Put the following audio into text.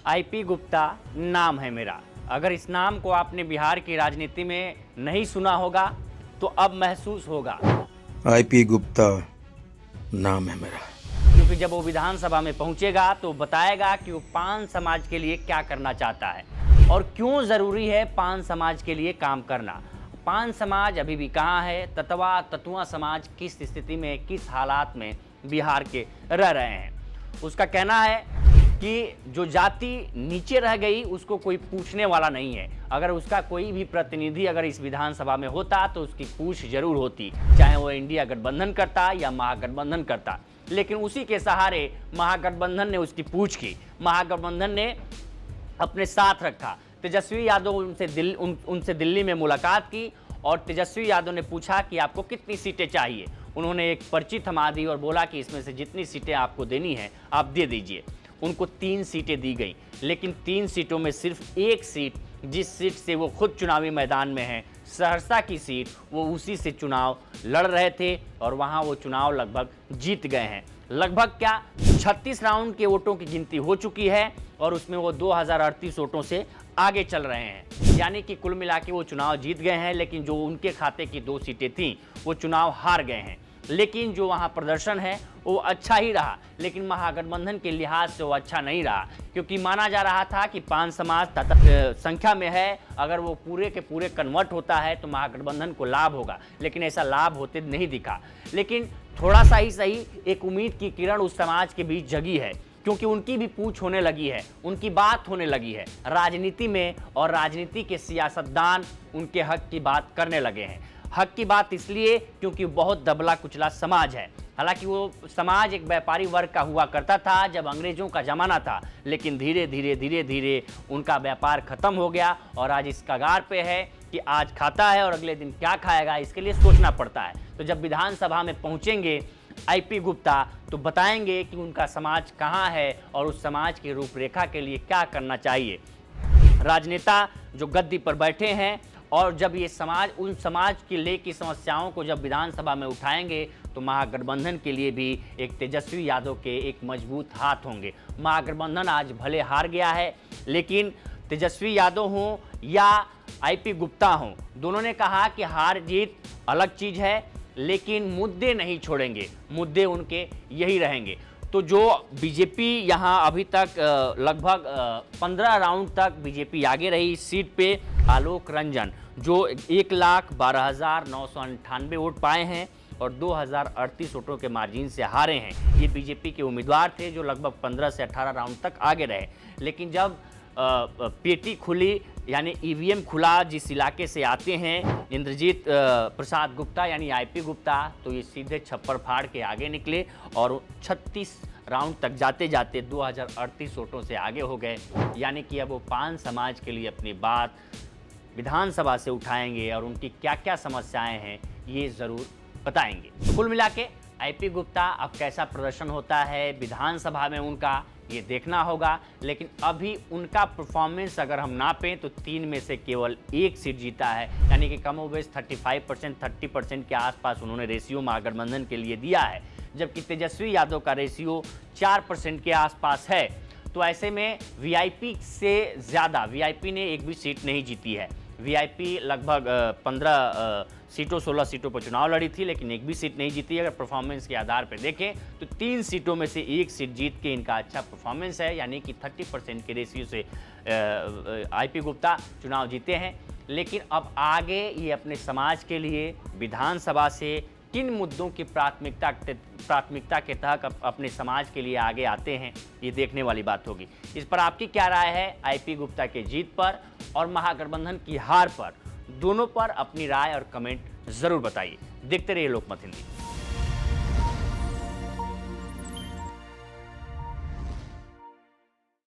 IP Gupta नाम है मेरा। अगर इस नाम को आपने बिहार की राजनीति में नहीं सुना होगा तो अब महसूस होगा, आईपी गुप्ता नाम है मेरा। क्योंकि जब वो विधानसभा में पहुंचेगा तो बताएगा कि वो पान समाज के लिए क्या करना चाहता है और क्यों ज़रूरी है पान समाज के लिए काम करना। पान समाज अभी भी कहाँ है, ततुआ समाज किस स्थिति में, किस हालात में बिहार के रह रहे हैं। उसका कहना है कि जो जाति नीचे रह गई उसको कोई पूछने वाला नहीं है। अगर उसका कोई भी प्रतिनिधि अगर इस विधानसभा में होता तो उसकी पूछ जरूर होती, चाहे वो इंडिया गठबंधन करता या महागठबंधन करता। लेकिन उसी के सहारे महागठबंधन ने उसकी पूछ की, महागठबंधन ने अपने साथ रखा। तेजस्वी यादव उनसे दिल्ली में मुलाकात की और तेजस्वी यादव ने पूछा कि आपको कितनी सीटें चाहिए। उन्होंने एक पर्ची थमा दी और बोला कि इसमें से जितनी सीटें आपको देनी है आप दे दीजिए। उनको 3 सीटें दी गई, लेकिन 3 सीटों में सिर्फ एक सीट, जिस सीट से वो खुद चुनावी मैदान में हैं, सहरसा की सीट, वो उसी से चुनाव लड़ रहे थे और वहाँ वो चुनाव लगभग जीत गए हैं। लगभग क्या 36 राउंड के वोटों की गिनती हो चुकी है और उसमें वो 2038 वोटों से आगे चल रहे हैं। यानी कि कुल मिला के वो चुनाव जीत गए हैं, लेकिन जो उनके खाते की 2 सीटें थीं वो चुनाव हार गए हैं। लेकिन जो वहाँ प्रदर्शन है वो अच्छा ही रहा, लेकिन महागठबंधन के लिहाज से वो अच्छा नहीं रहा, क्योंकि माना जा रहा था कि पान समाज संख्या में है, अगर वो पूरे के पूरे कन्वर्ट होता है तो महागठबंधन को लाभ होगा, लेकिन ऐसा लाभ होते नहीं दिखा। लेकिन थोड़ा सा ही सही एक उम्मीद की किरण उस समाज के बीच जगी है, क्योंकि उनकी भी पूछ होने लगी है, उनकी बात होने लगी है राजनीति में, और राजनीति के सियासतदान उनके हक की बात करने लगे हैं। हक की बात इसलिए क्योंकि बहुत दबला कुचला समाज है। हालांकि वो समाज एक व्यापारी वर्ग का हुआ करता था जब अंग्रेजों का ज़माना था, लेकिन धीरे धीरे उनका व्यापार ख़त्म हो गया और आज इस कगार पे है कि आज खाता है और अगले दिन क्या खाएगा, इसके लिए सोचना पड़ता है। तो जब विधानसभा में पहुँचेंगे आईपी गुप्ता तो बताएंगे कि उनका समाज कहाँ है और उस समाज की रूपरेखा के लिए क्या करना चाहिए। राजनेता जो गद्दी पर बैठे हैं और जब ये समाज उन समाज के ले की समस्याओं को जब विधानसभा में उठाएंगे तो महागठबंधन के लिए भी एक तेजस्वी यादव के एक मजबूत हाथ होंगे। महागठबंधन आज भले हार गया है, लेकिन तेजस्वी यादव हों या आईपी गुप्ता हों, दोनों ने कहा कि हार जीत अलग चीज़ है, लेकिन मुद्दे नहीं छोड़ेंगे, मुद्दे उनके यही रहेंगे। तो जो बीजेपी यहाँ अभी तक लगभग 15 राउंड तक बीजेपी आगे रही इस सीट पे, आलोक रंजन जो 1,12,998 वोट पाए हैं और 2,038 वोटों के मार्जिन से हारे हैं। ये बीजेपी के उम्मीदवार थे जो लगभग 15 से 18 राउंड तक आगे रहे। लेकिन जब पेटी खुली, यानी ईवीएम खुला, जिस इलाके से आते हैं इंद्रजीत प्रसाद गुप्ता यानी आईपी गुप्ता, तो ये सीधे छप्पर फाड़ के आगे निकले और 36 राउंड तक जाते जाते 2038 वोटों से आगे हो गए। यानी कि अब वो पान समाज के लिए अपनी बात विधानसभा से उठाएंगे और उनकी क्या क्या समस्याएं हैं ये ज़रूर बताएंगे। तो कुल मिला के आईपी गुप्ता अब कैसा प्रदर्शन होता है विधानसभा में उनका, ये देखना होगा। लेकिन अभी उनका परफॉर्मेंस अगर हम नापें तो 3 में से केवल 1 सीट जीता है, यानी कि कमोबेश 35% 30% के आसपास उन्होंने रेशियो महागठबंधन के लिए दिया है, जबकि तेजस्वी यादव का रेशियो 4% के आसपास है। तो ऐसे में वीआईपी से ज़्यादा, वीआईपी ने एक भी सीट नहीं जीती है। वीआईपी लगभग 15 सीटों 16 सीटों पर चुनाव लड़ी थी, लेकिन एक भी सीट नहीं जीती। अगर परफॉर्मेंस के आधार पर देखें तो 3 सीटों में से 1 सीट जीत के इनका अच्छा परफॉर्मेंस है, यानी कि 30% के रेशियो से आईपी गुप्ता चुनाव जीते हैं। लेकिन अब आगे ये अपने समाज के लिए विधानसभा से किन मुद्दों की प्राथमिकता के तहत अपने समाज के लिए आगे आते हैं, ये देखने वाली बात होगी। इस पर आपकी क्या राय है आईपी गुप्ता के जीत पर और महागठबंधन की हार पर? दोनों पर अपनी राय और कमेंट ज़रूर बताइए। देखते रहिए लोकमत हिंदी।